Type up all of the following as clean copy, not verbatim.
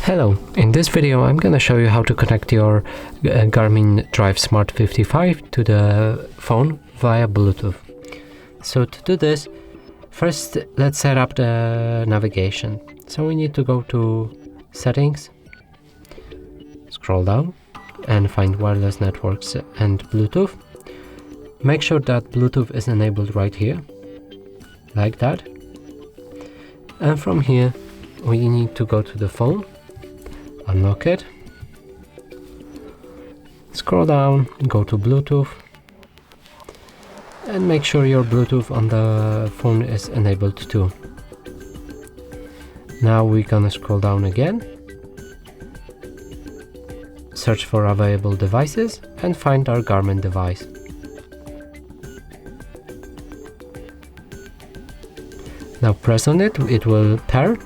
Hello, in this video I'm gonna show you how to connect your Garmin DriveSmart 55 to the phone via Bluetooth. So to do this, first let's set up the navigation. So we need to go to Settings, scroll down and find Wireless Networks and Bluetooth. Make sure that Bluetooth is enabled right here, like that. And from here we need to go to the phone, unlock it, scroll down, go to Bluetooth, and make sure your Bluetooth on the phone is enabled too. Now we're gonna scroll down again, search for available devices and find our Garmin device. Now press on it, it will pair,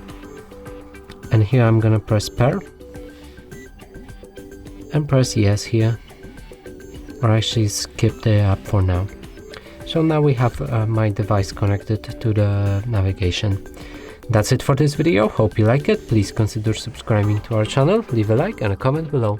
and here I'm gonna press pair and press yes here, or actually skip the app for now. So now we have my device connected to the navigation. That's it for this video. Hope you like it. Please consider subscribing to our channel, leave a like and a comment below.